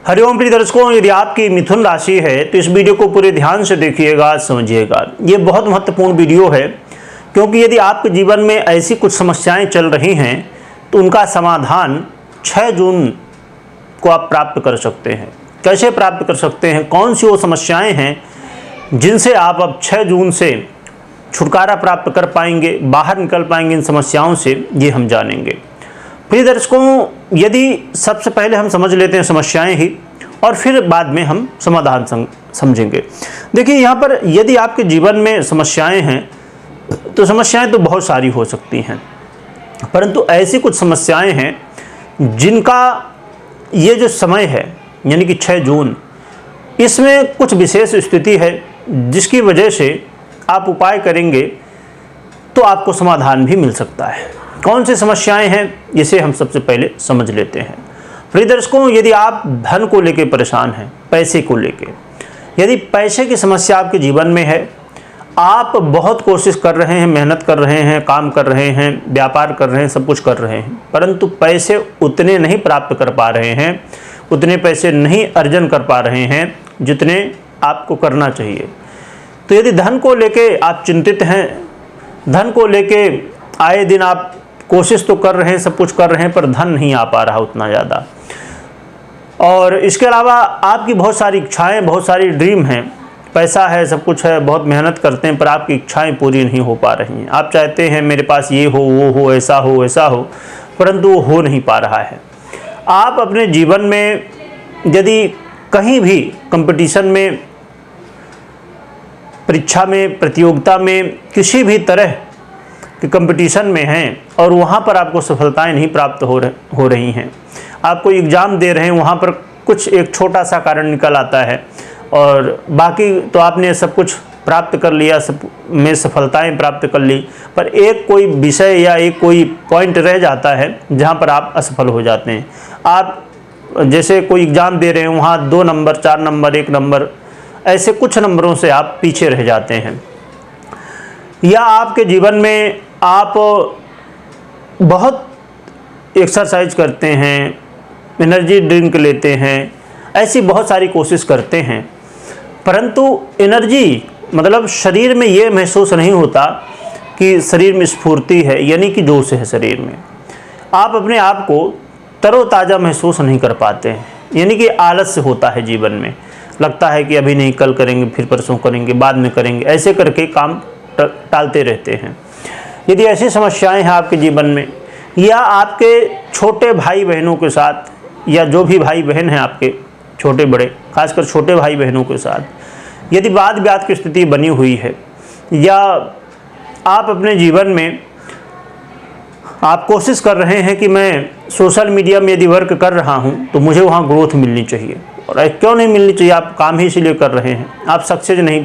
हरिओम प्रिय दर्शकों, यदि आपकी मिथुन राशि है तो इस वीडियो को पूरे ध्यान से देखिएगा, समझिएगा। ये बहुत महत्वपूर्ण वीडियो है क्योंकि यदि आपके जीवन में ऐसी कुछ समस्याएं चल रही हैं तो उनका समाधान 6 जून को आप प्राप्त कर सकते हैं। कैसे प्राप्त कर सकते हैं, कौन सी वो समस्याएं हैं जिनसे आप अब 6 जून से छुटकारा प्राप्त कर पाएंगे, बाहर निकल पाएंगे इन समस्याओं से, ये हम जानेंगे। प्रिय दर्शकों, यदि सबसे पहले हम समझ लेते हैं समस्याएं ही और फिर बाद में हम समाधान समझेंगे। देखिए, यहाँ पर यदि आपके जीवन में समस्याएं हैं तो समस्याएं तो बहुत सारी हो सकती हैं, परंतु ऐसी कुछ समस्याएं हैं जिनका ये जो समय है यानी कि 6 जून, इसमें कुछ विशेष स्थिति है जिसकी वजह से आप उपाय करेंगे तो आपको समाधान भी मिल सकता है। कौन सी समस्याएं हैं इसे हम सबसे पहले समझ लेते हैं। प्रिय दर्शकों, यदि आप धन को लेकर परेशान हैं, पैसे को लेकर, यदि पैसे की समस्या आपके जीवन में है, आप बहुत कोशिश कर रहे हैं, मेहनत कर रहे हैं, काम कर रहे हैं, व्यापार कर रहे हैं, सब कुछ कर रहे हैं, परंतु पैसे उतने नहीं प्राप्त कर पा रहे हैं, उतने पैसे नहीं अर्जन कर पा रहे हैं जितने आपको करना चाहिए। तो यदि धन को लेके आप चिंतित हैं, धन को लेके आए दिन आप कोशिश तो कर रहे हैं, सब कुछ कर रहे हैं, पर धन नहीं आ पा रहा उतना ज़्यादा, और इसके अलावा आपकी बहुत सारी इच्छाएं, बहुत सारी ड्रीम हैं, पैसा है, सब कुछ है, बहुत मेहनत करते हैं, पर आपकी इच्छाएं पूरी नहीं हो पा रही हैं। आप चाहते हैं मेरे पास ये हो, वो हो, ऐसा हो, ऐसा हो, परंतु वो हो नहीं पा रहा है। आप अपने जीवन में यदि कहीं भी कंपटीशन में, परीक्षा में, प्रतियोगिता में, किसी भी तरह के कंपटीशन में हैं और वहाँ पर आपको सफलताएं नहीं प्राप्त हो रही हैं, आप कोई एग्ज़ाम दे रहे हैं, वहाँ पर कुछ एक छोटा सा कारण निकल आता है और बाकी तो आपने सब कुछ प्राप्त कर लिया, सब में सफलताएं प्राप्त कर ली, पर एक कोई विषय या एक कोई पॉइंट रह जाता है जहाँ पर आप असफल हो जाते हैं। आप जैसे कोई एग्ज़ाम दे रहे हैं, वहाँ 2 नंबर, 4 नंबर, 1 नंबर, ऐसे कुछ नंबरों से आप पीछे रह जाते हैं। या आपके जीवन में आप बहुत एक्सरसाइज करते हैं, एनर्जी ड्रिंक लेते हैं, ऐसी बहुत सारी कोशिश करते हैं, परंतु एनर्जी मतलब शरीर में ये महसूस नहीं होता कि शरीर में स्फूर्ति है, यानी कि जोश है शरीर में। आप अपने आप को तरोताज़ा महसूस नहीं कर पाते हैं, यानी कि आलस्य होता है जीवन में, लगता है कि अभी नहीं, कल करेंगे, फिर परसों करेंगे, बाद में करेंगे, ऐसे करके काम टालते रहते हैं। यदि ऐसी समस्याएं हैं आपके जीवन में, या आपके छोटे भाई बहनों के साथ, या जो भी भाई बहन हैं आपके छोटे बड़े, खासकर छोटे भाई बहनों के साथ यदि वाद विवाद की स्थिति बनी हुई है, या आप अपने जीवन में आप कोशिश कर रहे हैं कि मैं सोशल मीडिया में यदि वर्क कर रहा हूं तो मुझे वहां ग्रोथ मिलनी चाहिए, और क्यों नहीं मिलनी चाहिए, आप काम ही इसीलिए कर रहे हैं, आप सक्सेस नहीं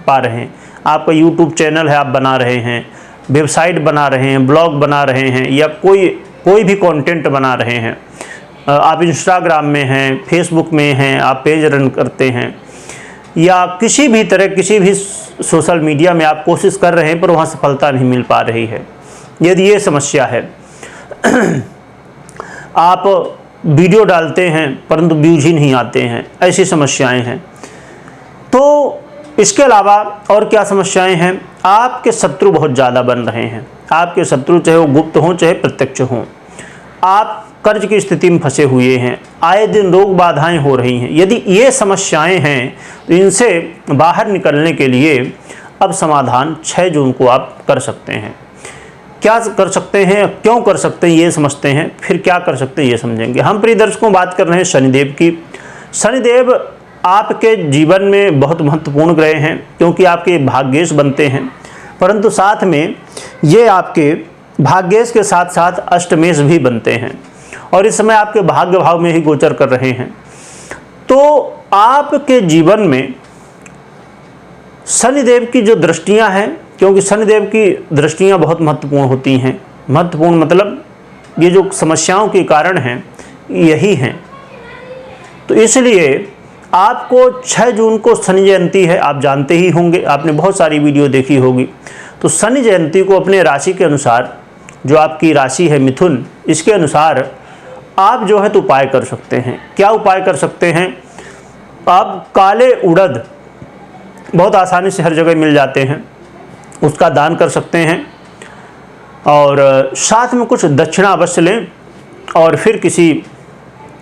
पा रहे हैं। आपका यूट्यूब चैनल है, आप बना रहे हैं, वेबसाइट बना रहे हैं, ब्लॉग बना रहे हैं, या कोई भी कंटेंट बना रहे हैं, आप इंस्टाग्राम में हैं, फेसबुक में हैं, आप पेज रन करते हैं, या किसी भी तरह किसी भी सोशल मीडिया में आप कोशिश कर रहे हैं पर वहाँ सफलता नहीं मिल पा रही है। यदि ये समस्या है, आप वीडियो डालते हैं परंतु व्यूज ही नहीं आते हैं, ऐसी समस्याएं हैं। तो इसके अलावा और क्या समस्याएं हैं, आपके शत्रु बहुत ज़्यादा बन रहे हैं। आपके शत्रु चाहे वो गुप्त हों चाहे प्रत्यक्ष हों, आप कर्ज की स्थिति में फंसे हुए हैं, आए दिन रोग बाधाएं हो रही हैं। यदि ये समस्याएं हैं तो इनसे बाहर निकलने के लिए अब समाधान 6 जून को आप कर सकते हैं। क्या कर सकते हैं, क्यों कर सकते हैं, ये समझते हैं, फिर क्या कर सकते हैं ये समझेंगे। हम प्रिय दर्शकों बात कर रहे हैं शनिदेव की। शनिदेव आपके जीवन में बहुत महत्वपूर्ण ग्रह हैं क्योंकि आपके भाग्येश बनते हैं, परंतु साथ में ये आपके भाग्येश के साथ साथ अष्टमेश भी बनते हैं और इस समय आपके भाग्य भाव में ही गोचर कर रहे हैं। तो आपके जीवन में शनिदेव की जो दृष्टियां हैं, क्योंकि शनिदेव की दृष्टियां बहुत महत्वपूर्ण होती हैं, महत्वपूर्ण मतलब ये जो समस्याओं के कारण हैं यही हैं। तो इसलिए आपको 6 जून को शनि जयंती है, आप जानते ही होंगे, आपने बहुत सारी वीडियो देखी होगी। तो शनि जयंती को अपने राशि के अनुसार, जो आपकी राशि है मिथुन, इसके अनुसार आप जो है तो उपाय कर सकते हैं। क्या उपाय कर सकते हैं? आप काले उड़द बहुत आसानी से हर जगह मिल जाते हैं, उसका दान कर सकते हैं। और साथ में कुछ दक्षिणा अवश्य लें और फिर किसी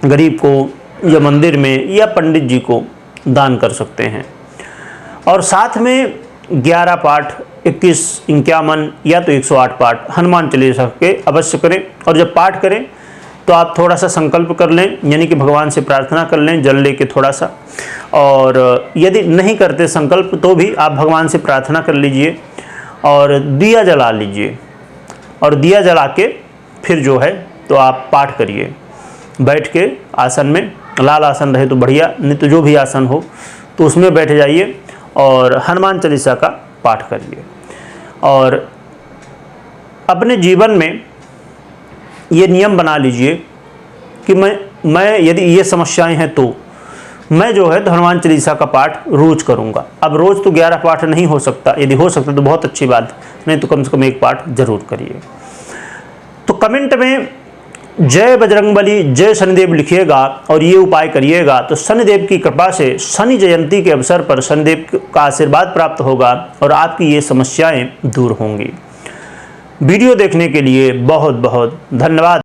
गरीब को या मंदिर में या पंडित जी को दान कर सकते हैं। और साथ में 11 पाठ, 21, 51 या तो 108 पाठ हनुमान चालीसा के अवश्य करें। और जब पाठ करें तो आप थोड़ा सा संकल्प कर लें, यानी कि भगवान से प्रार्थना कर लें जल लेके थोड़ा सा। और यदि नहीं करते संकल्प तो भी आप भगवान से प्रार्थना कर लीजिए और दिया जला लीजिए। और दिया जला के फिर जो है तो आप पाठ करिए बैठ के आसन में। लाल आसन रहे तो बढ़िया, नहीं तो जो भी आसन हो तो उसमें बैठ जाइए और हनुमान चालीसा का पाठ करिए। और अपने जीवन में ये नियम बना लीजिए कि मैं यदि ये समस्याएं हैं तो मैं जो है तो हनुमान चालीसा का पाठ रोज करूँगा। अब रोज़ तो 11 पाठ नहीं हो सकता, यदि हो सकता तो बहुत अच्छी बात, नहीं तो कम से कम 1 पाठ जरूर करिए। तो कमेंट में जय बजरंगबली, जय शनिदेव लिखिएगा और ये उपाय करिएगा तो शनिदेव की कृपा से शनि जयंती के अवसर पर शनिदेव का आशीर्वाद प्राप्त होगा और आपकी ये समस्याएं दूर होंगी। वीडियो देखने के लिए बहुत बहुत धन्यवाद।